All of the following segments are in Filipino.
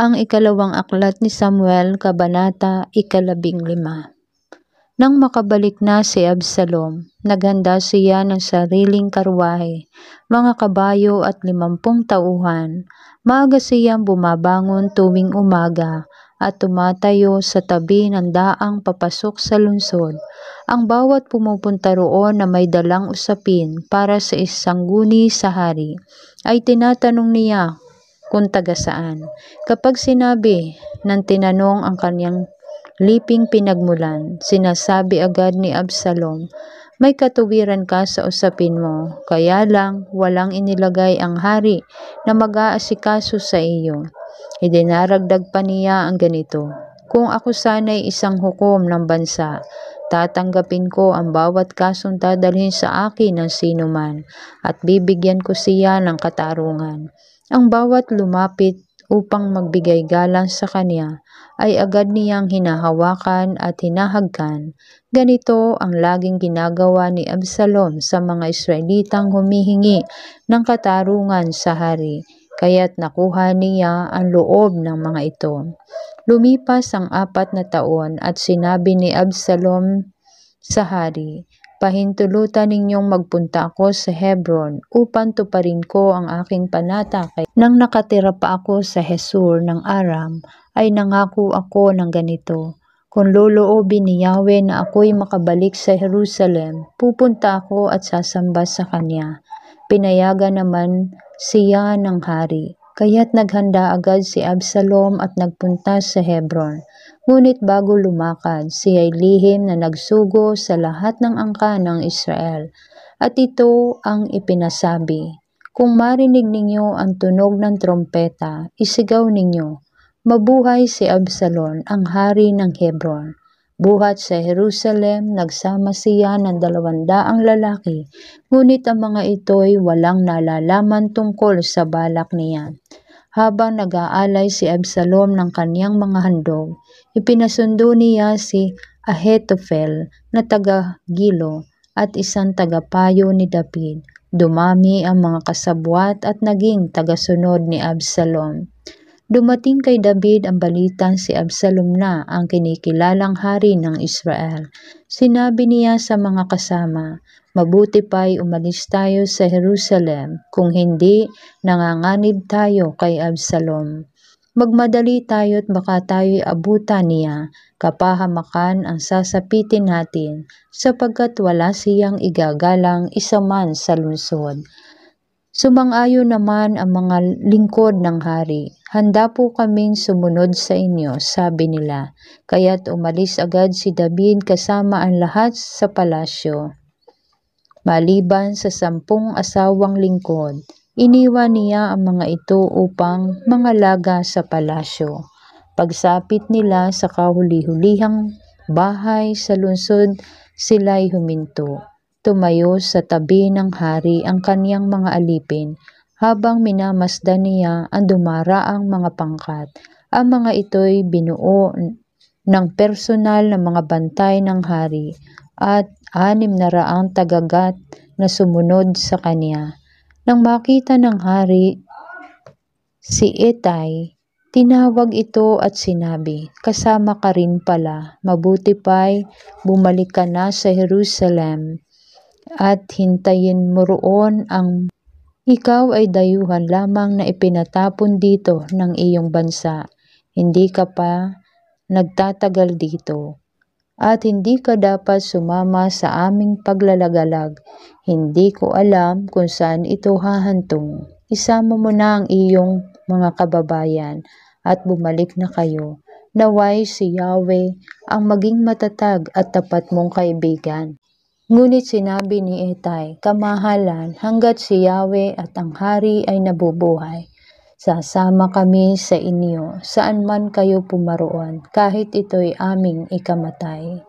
Ang ikalawang aklat ni Samuel, Kabanata 15. Nang makabalik na si Absalom, naghanda siya ng sariling karwahe, mga kabayo at 50 tauhan. Maaga siyang bumabangon tuwing umaga at tumatayo sa tabi ng daang papasok sa lungsod. Ang bawat pumupunta roon na may dalang usapin para sa isangguni sa hari, ay tinatanong niya kung taga saan. Kapag sinabi ng tinanong ang kanyang liping pinagmulan, sinasabi agad ni Absalom, "May katuwiran ka sa usapin mo, kaya lang walang inilagay ang hari na mag-aasikaso sa iyo." Idinaragdag pa niya ang ganito, "Kung ako sana'y isang hukom ng bansa, tatanggapin ko ang bawat kasong dadalhin sa akin ng sinuman at bibigyan ko siya ng katarungan." Ang bawat lumapit upang magbigay galang sa kanya ay agad niyang hinahawakan at hinahagkan. Ganito ang laging ginagawa ni Absalom sa mga Israelitang humihingi ng katarungan sa hari, kaya't nakuha niya ang loob ng mga ito. Lumipas ang 4 na taon at sinabi ni Absalom sa hari, "Pahintulutan ninyong magpunta ako sa Hebron upang tuparin ko ang aking panata." Nang nakatira pa ako sa Hesur ng Aram, ay nangako ako ng ganito, "Kung loloobin ni Yahweh na ako'y makabalik sa Jerusalem, pupunta ako at sasamba sa kanya." Pinayagan naman siya ng hari, kaya't naghanda agad si Absalom at nagpunta sa Hebron. Ngunit bago lumakad, siya'y lihim na nagsugo sa lahat ng angkan ng Israel. At ito ang ipinasabi, "Kung marinig ninyo ang tunog ng trompeta, isigaw ninyo, 'Mabuhay si Absalom, ang hari ng Hebron!'" Buhat sa Jerusalem, nagsama siya ng 200 lalaki, ngunit ang mga ito'y walang nalalaman tungkol sa balak niya. Habang nag-aalay si Absalom ng kaniyang mga handog, ipinasundo niya si Ahitophel na taga-Gilo at isang tagapayo ni David. Dumami ang mga kasabwat at naging tagasunod ni Absalom. Dumating kay David ang balitang si Absalom na ang kinikilalang hari ng Israel. Sinabi niya sa mga kasama, "Mabuti pa'y umalis tayo sa Jerusalem, kung hindi nanganganib tayo kay Absalom. Magmadali tayo't baka tayo'y abutan niya, kapahamakan ang sasapitin natin, sapagkat wala siyang igagalang isa man sa lungsod." Sumang-ayon naman ang mga lingkod ng hari. "Handa po kaming sumunod sa inyo," sabi nila. Kaya't umalis agad si David kasama ang lahat sa palasyo. Maliban sa 10 asawang lingkod, iniwan niya ang mga ito upang mangalaga sa palasyo. Pagsapit nila sa kahuli-hulihang bahay sa lungsod, sila'y huminto. Tumayo sa tabi ng hari ang kaniyang mga alipin, habang minamasdan niya ang dumaraang mga pangkat. Ang mga ito'y binuo ng personal na mga bantay ng hari at 600 tagagat na sumunod sa kanya. Nang makita ng hari si Itay, tinawag ito at sinabi, "Kasama ka rin pala. Mabuti pa'y bumalik ka na sa Jerusalem at hintayin mo roon ang ikaw ay dayuhan lamang na ipinatapon dito ng iyong bansa. Hindi ka pa nagtatagal dito. At hindi ka dapat sumama sa aming paglalagalag. Hindi ko alam kung saan ito hahantong. Isama mo na ang iyong mga kababayan at bumalik na kayo. Naway si Yahweh ang maging matatag at tapat mong kaibigan." Ngunit sinabi ni Itay, "Kamahalan, hanggat si Yahweh at ang hari ay nabubuhay, sasama kami sa inyo saan man kayo pumaroon, kahit ito'y aming ikamatay."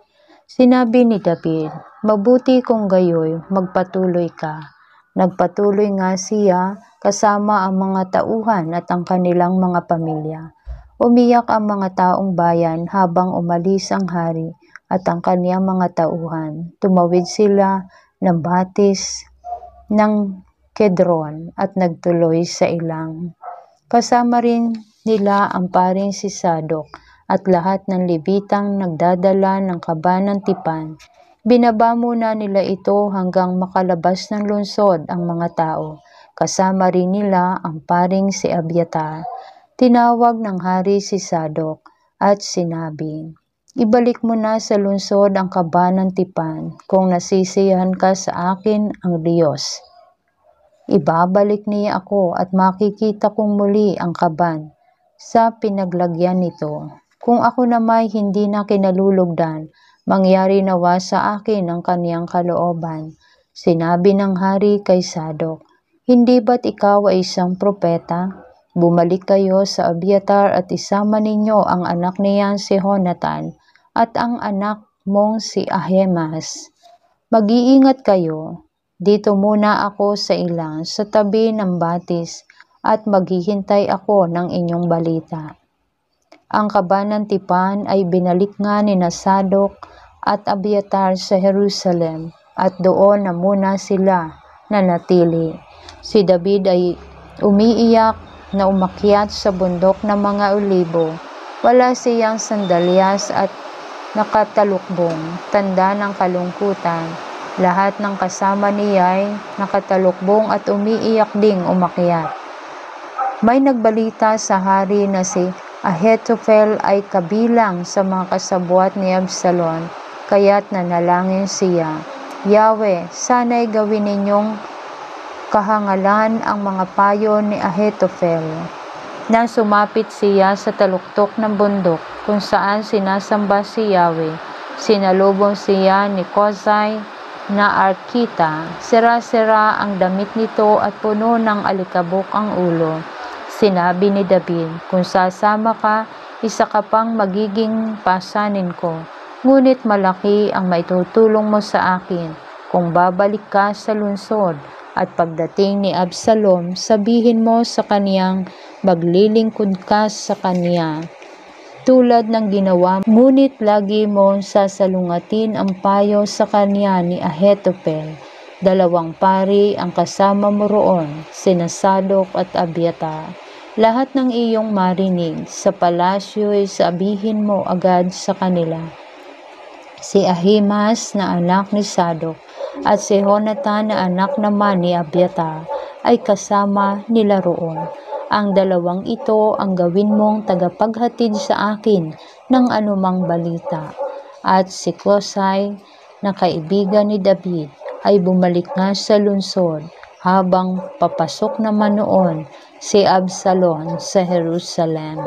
Sinabi ni David, "Mabuti kung gayoy, magpatuloy ka." Nagpatuloy nga siya kasama ang mga tauhan at ang kanilang mga pamilya. Umiyak ang mga taong bayan habang umalis ang hari at ang kaniyang mga tauhan. Tumawid sila ng batis ng Kedron at nagtuloy sa ilang. Kasama rin nila ang paring si Sadok at lahat ng Levitang nagdadala ng kaba ng tipan. Binaba muna nila ito hanggang makalabas ng lungsod ang mga tao. Kasama rin nila ang paring si Abiatar. Tinawag ng hari si Sadok at sinabi, "Ibalik mo na sa lungsod ang kaba ng tipan kung nasisiyahan ka sa akin ang Diyos. Ibabalik niya ako at makikita kong muli ang kaban sa pinaglagyan nito. Kung ako namay hindi na kinalulugdan, mangyari nawa sa akin ang kaniyang kalooban." Sinabi ng hari kay Sadok, "Hindi ba't ikaw ay isang propeta? Bumalik kayo sa Abiatar at isama ninyo ang anak niyan si Jonathan at ang anak mong si Ahimaaz. Mag-iingat kayo. Dito muna ako sa ilang sa tabi ng batis at maghihintay ako ng inyong balita." Ang kaba ng tipan ay binalik nga ni Sadok at Abiatar sa Jerusalem at doon na muna sila nanatili. Si David ay umiiyak na umakyat sa bundok ng mga olibo. Wala siyang sandalyas at nakatalukbong, tanda ng kalungkutan. Lahat ng kasama niya ay nakatalukbong at umiiyak ding umakyat. May nagbalita sa hari na si Ahitophel ay kabilang sa mga kasabwat ni Absalom, kaya't nanalangin siya, "Yahweh, sana'y gawin ninyong kahangalan ang mga payo ni Ahitophel." Nang sumapit siya sa taluktok ng bundok kung saan sinasamba si Yahweh, sinalubong siya ni Kozai na Arkita. Sira-sira ang damit nito at puno ng alikabok ang ulo. Sinabi ni David, "Kung sasama ka, isa ka pang magiging pasanin ko. Ngunit malaki ang maitutulong mo sa akin kung babalik ka sa lungsod. At pagdating ni Absalom, sabihin mo sa kaniyang maglilingkod ka sa kaniya tulad ng ginawa mo. Ngunit lagi mo sasalungatin ang payo sa kaniya ni Ahitophel. 2 pari ang kasama mo roon, sina Sadok at Abiatar. Lahat ng iyong marinig sa palasyo ay sabihin mo agad sa kanila, si Ahimaaz na anak ni Sadok at si Jonathan na anak naman ni Abiatar ay kasama nila roon. Ang 2 ito ang gawin mong tagapaghatid sa akin ng anumang balita." At si Kusai na kaibigan ni David ay bumalik nga sa lungsod habang papasok naman noon si Absalom sa Jerusalem.